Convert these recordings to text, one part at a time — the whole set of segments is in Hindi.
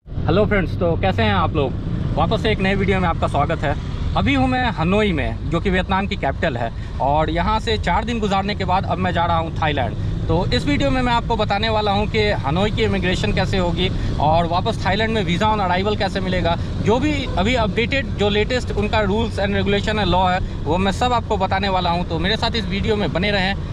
हेलो फ्रेंड्स, तो कैसे हैं आप लोग। वापस से एक नए वीडियो में आपका स्वागत है। अभी हूँ मैं हनोई में, जो कि वियतनाम की कैपिटल है, और यहाँ से 4 दिन गुजारने के बाद अब मैं जा रहा हूँ थाईलैंड। तो इस वीडियो में मैं आपको बताने वाला हूँ कि हनोई की इमिग्रेशन कैसे होगी और वापस थाईलैंड में वीज़ा ऑन अराइवल कैसे मिलेगा। जो भी अभी अपडेटेड जो लेटेस्ट उनका रूल्स एंड रेगुलेशन है, लॉ है, वो मैं सब आपको बताने वाला हूँ। तो मेरे साथ इस वीडियो में बने रहें।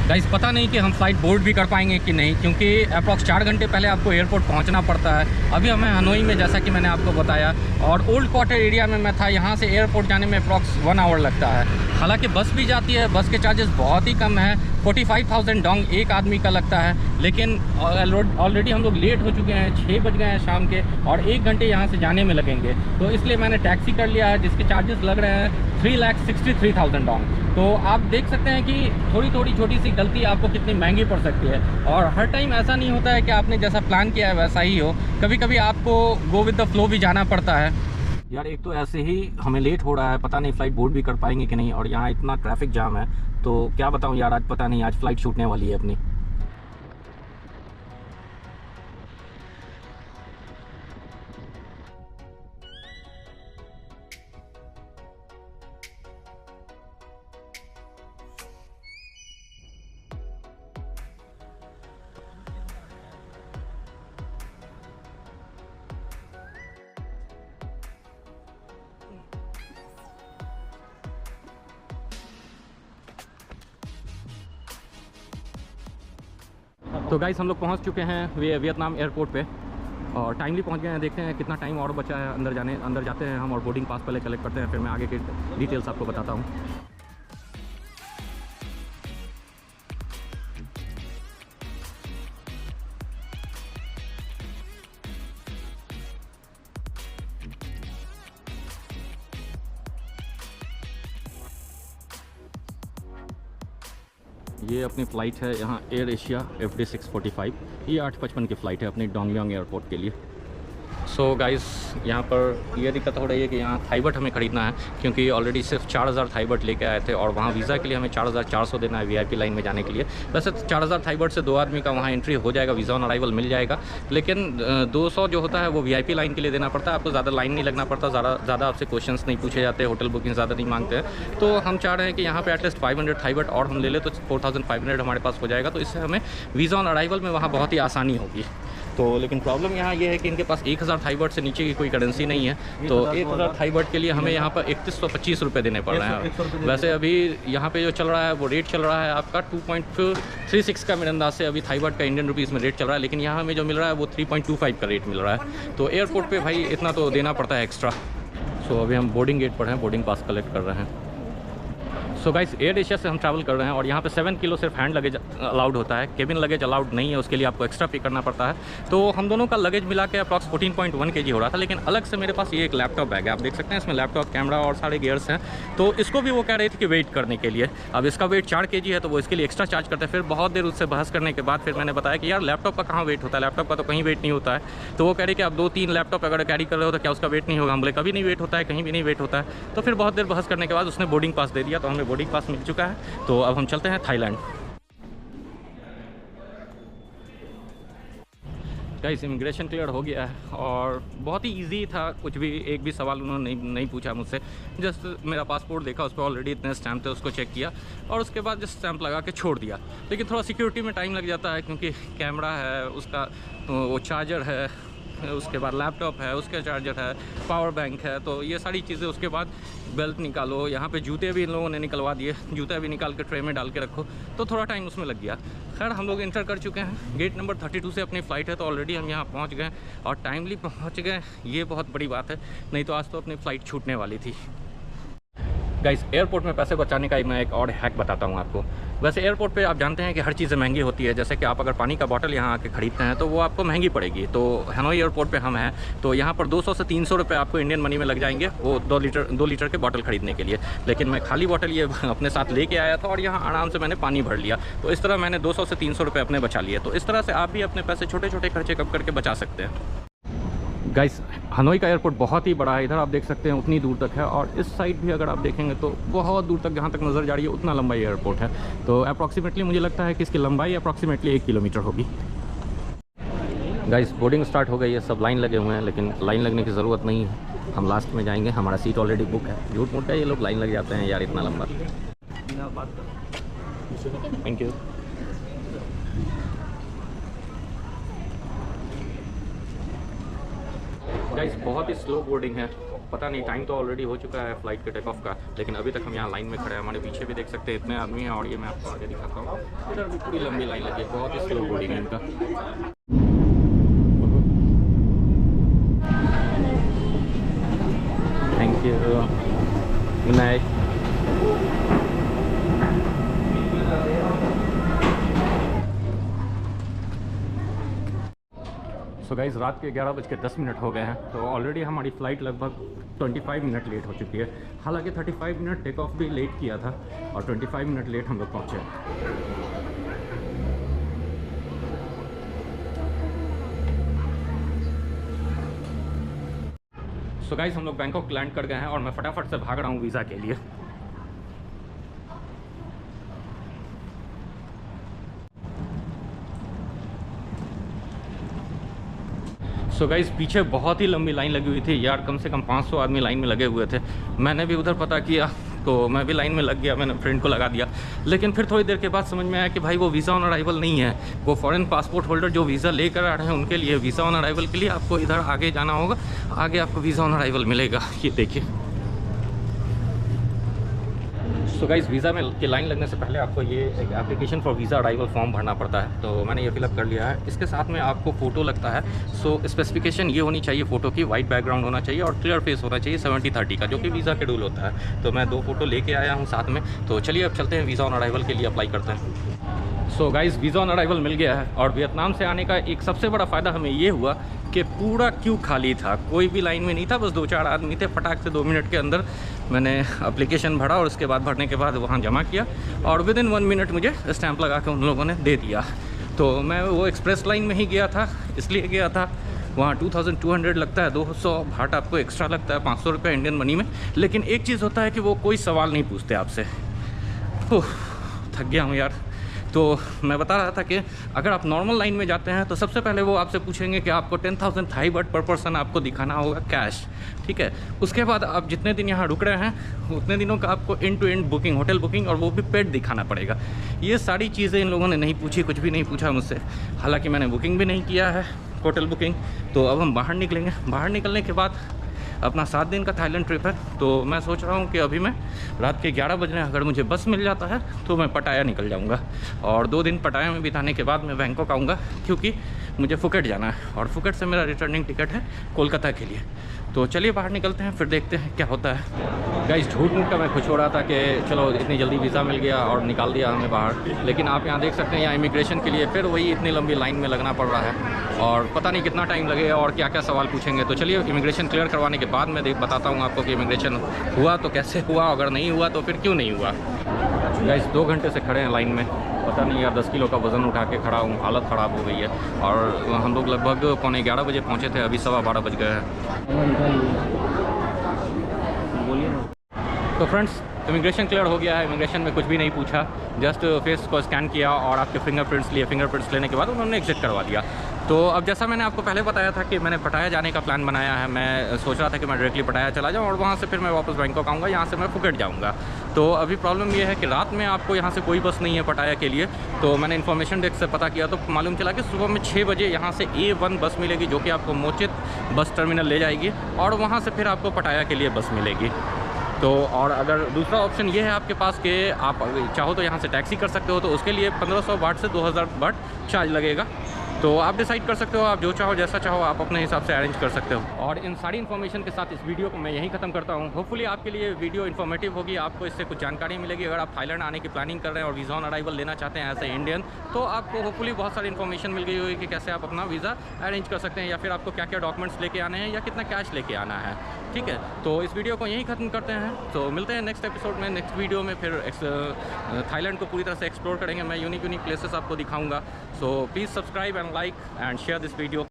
गाइस, पता नहीं कि हम फ़्लाइट बोर्ड भी कर पाएंगे कि नहीं, क्योंकि अप्रॉक्स 4 घंटे पहले आपको एयरपोर्ट पहुंचना पड़ता है। अभी हमें हनोई में, जैसा कि मैंने आपको बताया, और ओल्ड क्वार्टर एरिया में मैं था। यहाँ से एयरपोर्ट जाने में अप्रॉक्स 1 आवर लगता है। हालांकि बस भी जाती है, बस के चार्जेस बहुत ही कम है। 45,000 डोंग एक आदमी का लगता है। लेकिन ऑलरेडी हम लोग लेट हो चुके हैं, 6 बज गए हैं शाम के, और 1 घंटे यहाँ से जाने में लगेंगे। तो इसलिए मैंने टैक्सी कर लिया है, जिसके चार्जेस लग रहे हैं 3,63,000 डोंग। तो आप देख सकते हैं कि थोड़ी थोड़ी छोटी सी गलती आपको कितनी महंगी पड़ सकती है। और हर टाइम ऐसा नहीं होता है कि आपने जैसा प्लान किया है वैसा ही हो। कभी कभी आपको गो विद द फ्लो भी जाना पड़ता है। यार, एक तो ऐसे ही हमें लेट हो रहा है, पता नहीं फ़्लाइट बोर्ड भी कर पाएंगे कि नहीं, और यहाँ इतना ट्रैफिक जाम है। तो क्या बताऊँ यार, आज पता नहीं, आज फ़्लाइट छूटने वाली है अपनी। तो गाइस, हम लोग पहुंच चुके हैं वियतनाम एयरपोर्ट पे, और टाइमली पहुंच गए हैं। देखते हैं कितना टाइम और बचा है अंदर जाते हैं हम, और बोर्डिंग पास पहले कलेक्ट करते हैं, फिर मैं आगे की डिटेल्स आपको बताता हूँ। ये अपनी फ़्लाइट है यहाँ, एयर एशिया FD 645। ये 8:55 की फ़्लाइट है अपनी डोंगयांग एयरपोर्ट के लिए। सो गाइस, यहाँ पर ये दिक्कत हो रही है कि यहाँ थाईबट हमें ख़रीदना है, क्योंकि ऑलरेडी सिर्फ 4,000 थाईबट लेके आए थे, और वहाँ वीज़ा के लिए हमें 4,400 देना है VIP लाइन में जाने के लिए। वैसे 4,000 थाईबट से 2 आदमी का वहाँ एंट्री हो जाएगा, वीज़ा ऑन अराइवल मिल जाएगा। लेकिन 200 जो होता है वो VIP लाइन के लिए देना पड़ता है। आपको ज़्यादा लाइन नहीं लगना पड़ता, ज़्यादा आपसे क्वेश्चंस नहीं पूछे जाते, होटल बुकिंग ज़्यादा नहीं मांगते हैं। तो हम चाह रहे हैं कि यहाँ पर एटलीस्ट 500 थाईबट और हम ले लें, तो 4,500 हमारे पास हो जाएगा। तो इससे हमें वीज़ा ऑन अराइवल में वहाँ बहुत ही आसानी होगी। तो लेकिन प्रॉब्लम यहाँ ये है कि इनके पास 1,000 थाईबट से नीचे की कोई करेंसी नहीं है। तो 1,000 थाईबट के लिए हमें यहाँ पर 3125 रुपये देने पड़ रहे हैं। वैसे अभी यहाँ पे जो चल रहा है वो रेट चल रहा है आपका 2.36 का, मेरे अंदाज से अभी थाईबट का इंडियन रुपीज़ में रेट चल रहा है। लेकिन यहाँ हमें जो मिल रहा है वो 3.25 का रेट मिल रहा है। तो एयरपोर्ट पर भाई इतना तो देना पड़ता है एक्स्ट्रा। सो अभी हम बोर्डिंग गेट पर हैं, बोर्डिंग पास कलेक्ट कर रहे हैं। सो गाइस, एयर एशिया से हम ट्रैवल कर रहे हैं, और यहाँ पे 7 किलो सिर्फ हैंड लगेज अलाउड होता है। केबिन लगेज अलाउड नहीं है, उसके लिए आपको एक्स्ट्रा पे करना पड़ता है। तो हम दोनों का लगेज मिला के अप्रॉक्स 14.1 kg हो रहा था। लेकिन अलग से मेरे पास ये एक लैपटॉप बैग है, आप देख सकते हैं, इसमें लैपटॉप, कैमरा और सारे गियर्स हैं। तो इसको भी वो कह रही थी कि वेट करने के लिए। अब इसका वेट 4 kg है, तो वो इसके लिए एक्स्ट्रा चार्ज करते हैं। फिर बहुत देर उससे बहस करने के बाद फिर मैंने बताया कि यार लैपटॉप का कहाँ वेट होता है, लैपटॉप का तो कहीं वेट नहीं होता है। तो वो कह रही कि आप 2-3 लैपटॉप अगर कैरी कर रहे हो तो क्या उसका वेट नहीं होगा। हम बोले कभी नहीं वेट होता है, कहीं भी नहीं वेट होता है। तो फिर बहुत देर बहस करने के बाद उसने बोर्डिंग पास दे दिया, तो हमें बोर्डिंग पास मिल चुका है। तो अब हम चलते हैं थाईलैंड। गाइस, इमिग्रेशन क्लियर हो गया है, और बहुत ही इजी था। कुछ भी, एक भी सवाल उन्होंने नहीं पूछा मुझसे। जस्ट मेरा पासपोर्ट देखा, उस पर ऑलरेडी इतने स्टैम्प थे, उसको चेक किया, और उसके बाद जस्ट स्टैम्प लगा के छोड़ दिया। लेकिन थोड़ा सिक्योरिटी में टाइम लग जाता है, क्योंकि कैमरा है, उसका वो चार्जर है, उसके बाद लैपटॉप है, उसका चार्जर है, पावर बैंक है, तो ये सारी चीज़ें। उसके बाद बेल्ट निकालो, यहाँ पे जूते भी इन लोगों ने निकलवा दिए, जूते भी निकाल के ट्रे में डाल के रखो, तो थोड़ा टाइम उसमें लग गया। खैर, हम लोग इंटर कर चुके हैं, गेट नंबर 32 से अपनी फ़्लाइट है, तो ऑलरेडी हम यहाँ पहुँच गए, और टाइमली पहुँच गए, ये बहुत बड़ी बात है। नहीं तो आज तो अपनी फ़्लाइट छूटने वाली थी। गाइस, एयरपोर्ट में पैसे बचाने का मैं एक और हैक बताता हूँ आपको। वैसे एयरपोर्ट पे आप जानते हैं कि हर चीज़ें महंगी होती है। जैसे कि आप अगर पानी का बॉटल यहाँ आके ख़रीदते हैं तो वो आपको महंगी पड़ेगी। तो हनोई एयरपोर्ट पे हम हैं, तो यहाँ पर 200 से 300 रुपये आपको इंडियन मनी में लग जाएंगे, वो 2 लीटर के बॉटल ख़रीदने के लिए। लेकिन मैं खाली बॉटल ये अपने साथ लेके आया था, और यहाँ आराम से मैंने पानी भर लिया। तो इस तरह मैंने 200 से 300 रुपये अपने बचा लिए। तो इस तरह से आप भी अपने पैसे छोटे छोटे खर्चे कम करके बचा सकते हैं। गाइस हनोई का एयरपोर्ट बहुत ही बड़ा है, इधर आप देख सकते हैं उतनी दूर तक है, और इस साइड भी अगर आप देखेंगे तो बहुत दूर तक जहाँ तक नज़र जा रही है उतना लंबा एयरपोर्ट है। तो अप्रॉक्सीमेटली मुझे लगता है कि इसकी लंबाई अप्रॉक्सीमेटली 1 किलोमीटर होगी। गाइस बोर्डिंग स्टार्ट हो गई है, सब लाइन लगे हुए हैं, लेकिन लाइन लगने की ज़रूरत नहीं है, हम लास्ट में जाएंगे, हमारा सीट ऑलरेडी बुक है। झूठ मूठ है, ये लोग लाइन लग जाते हैं यार इतना लंबा। Thank you. गाइस बहुत ही स्लो बोर्डिंग है, पता नहीं टाइम तो ऑलरेडी हो चुका है फ़्लाइट के टेक ऑफ का, लेकिन अभी तक हम यहाँ लाइन में खड़े हैं। हमारे पीछे भी देख सकते हैं इतने आदमी हैं, और ये मैं आपको आगे दिखाता हूँ, इधर भी पूरी लंबी लाइन लगी है, बहुत ही स्लो बोर्डिंग है इनका। Thank you, good night. So guys रात के 11:10 हो गए हैं, तो ऑलरेडी हमारी फ़्लाइट लगभग 25 मिनट लेट हो चुकी है। हालांकि 35 मिनट टेक ऑफ भी लेट किया था, और 25 मिनट लेट हम लोग पहुँचे। सो गाइज़ हम लोग बैंकॉक लैंड कर गए हैं, और मैं फटाफट से भाग रहा हूँ वीज़ा के लिए। सो गाइस पीछे बहुत ही लंबी लाइन लगी हुई थी यार, कम से कम 500 आदमी लाइन में लगे हुए थे। मैंने भी उधर पता किया तो मैं भी लाइन में लग गया, मैंने फ्रेंड को लगा दिया, लेकिन फिर थोड़ी देर के बाद समझ में आया कि भाई वो वीज़ा ऑन अराइवल नहीं है, वो फॉरेन पासपोर्ट होल्डर जो वीज़ा लेकर आ रहे हैं उनके लिए। वीज़ा ऑन अराइवल के लिए आपको इधर आगे जाना होगा, आगे आपको वीज़ा ऑन अराइवल मिलेगा, ये देखिए। सो गाइस वीज़ा में की लाइन लगने से पहले आपको ये एक application for visa arrival form भरना पड़ता है, तो मैंने ये फिलअप कर लिया है। इसके साथ में आपको फ़ोटो लगता है। सो स्पेसिफिकेशन ये होनी चाहिए फ़ोटो की, वाइट बैकग्राउंड होना चाहिए और क्लियर फेस होना चाहिए 70-30 का, जो कि वीज़ा के रूल होता है। तो मैं 2 फ़ोटो लेके आया हूँ साथ में। तो चलिए अब चलते हैं वीज़ा ऑन अराइवल के लिए अप्लाई करते हैं। So guys visa on arrival मिल गया है, और वियतनाम से आने का एक सबसे बड़ा फ़ायदा हमें ये हुआ कि पूरा क्यू खाली था, कोई भी लाइन में नहीं था, बस 2-4 आदमी थे। फटाक से 2 मिनट के अंदर मैंने एप्लीकेशन भरा, और उसके बाद भरने के बाद वहाँ जमा किया, और विदिन 1 मिनट मुझे स्टैंप लगा के उन लोगों ने दे दिया। तो मैं वो एक्सप्रेस लाइन में ही गया था, इसलिए गया था। वहाँ 2200 लगता है, 200 भाट आपको एक्स्ट्रा लगता है, 500 रुपये इंडियन मनी में। लेकिन एक चीज़ होता है कि वो कोई सवाल नहीं पूछते आपसे। थक गया हूँ यार। तो मैं बता रहा था कि अगर आप नॉर्मल लाइन में जाते हैं तो सबसे पहले वो आपसे पूछेंगे कि आपको 10,000 थाई बाट पर पर्सन आपको दिखाना होगा कैश, ठीक है। उसके बाद आप जितने दिन यहाँ रुक रहे हैं उतने दिनों का आपको end to end booking, hotel booking, और वो भी पेड दिखाना पड़ेगा। ये सारी चीज़ें इन लोगों ने नहीं पूछी, कुछ भी नहीं पूछा मुझसे। हालाँकि मैंने बुकिंग भी नहीं किया है, होटल बुकिंग। तो अब हम बाहर निकलेंगे। बाहर निकलने के बाद अपना 7 दिन का थाईलैंड ट्रिप है, तो मैं सोच रहा हूँ कि अभी मैं रात के 11 बज रहे हैं, अगर मुझे बस मिल जाता है तो मैं पटाया निकल जाऊँगा, और 2 दिन पटाया में बिताने के बाद मैं बैंकॉक आऊँगा, क्योंकि मुझे फुकेट जाना है, और फुकेट से मेरा रिटर्निंग टिकट है कोलकाता के लिए। तो चलिए बाहर निकलते हैं, फिर देखते हैं क्या होता है। गाइस झूठ मूठ का मैं खुश हो रहा था कि चलो इतनी जल्दी वीज़ा मिल गया और निकाल दिया हमें बाहर, लेकिन आप यहाँ देख सकते हैं यहाँ इमिग्रेशन के लिए फिर वही इतनी लंबी लाइन में लगना पड़ रहा है, और पता नहीं कितना टाइम लगेगा और क्या क्या सवाल पूछेंगे। तो चलिए इमिग्रेशन क्लियर करवाने के बाद मैं बताता हूँ आपको कि इमिग्रेशन हुआ तो कैसे हुआ, अगर नहीं हुआ तो फिर क्यों नहीं हुआ। गाइस 2 घंटे से खड़े हैं लाइन में, पता नहीं यार 10 किलो का वज़न उठा के खड़ा हूँ, हालत ख़राब हो गई है। और हम लोग लगभग 11:15 बजे पहुँचे थे, अभी 12:15 बज गए हैं। तो फ्रेंड्स इमिग्रेशन क्लियर हो गया है। इमिग्रेशन में कुछ भी नहीं पूछा, जस्ट फेस को स्कैन किया और आपके फिंगरप्रिंट्स लिए। फिंगरप्रिंट्स लेने के बाद उन्होंने एग्जिट करवा दिया। तो अब जैसा मैंने आपको पहले बताया था कि मैंने पटाया जाने का प्लान बनाया है। मैं सोच रहा था कि मैं डायरेक्टली पटाया चला जाऊँ और वहाँ से फिर मैं वापस बैंकॉक आऊँगा, यहाँ से मैं फुकेट जाऊँगा। तो अभी प्रॉब्लम ये है कि रात में आपको यहाँ से कोई बस नहीं है पटाया के लिए। तो मैंने इन्फॉर्मेशन डेस्क से पता किया तो मालूम चला कि सुबह में 6 बजे यहाँ से A1 बस मिलेगी, जो कि आपको मोचित बस टर्मिनल ले जाएगी, और वहाँ से फिर आपको पटाया के लिए बस मिलेगी। तो और अगर दूसरा ऑप्शन ये है आपके पास कि आप चाहो तो यहाँ से टैक्सी कर सकते हो, तो उसके लिए 1500 बाट से 2000 बाट चार्ज लगेगा। तो आप डिसाइड कर सकते हो, आप जो चाहो जैसा चाहो आप अपने हिसाब से अरेंज कर सकते हो। और इन सारी इन्फॉर्मेशन के साथ इस वीडियो को मैं यहीं ख़त्म करता हूँ। होपफुली आपके लिए वीडियो इन्फॉर्मेटिव होगी, आपको इससे कुछ जानकारी मिलेगी। अगर आप थाईलैंड आने की प्लानिंग कर रहे हैं और वीज़ा ऑन अराइवल लेना चाहते हैं एज ए इंडियन, तो आपको होपफुली बहुत सारी इन्फॉर्मेशन मिल गई होगी कि कैसे आप अपना वीज़ा अरेंज कर सकते हैं, या फिर आपको क्या क्या डॉक्यूमेंट्स लेके आने हैं या कितना कैश लेके आना है। ठीक है, तो इस वीडियो को यहीं ख़त्म करते हैं। तो मिलते हैं नेक्स्ट एपिसोड में, नेक्स्ट वीडियो में। फिर थाईलैंड को पूरी तरह से एक्सप्लोर करेंगे, मैं यूनिक प्लेसेस आपको दिखाऊंगा। So please subscribe and like and share this video.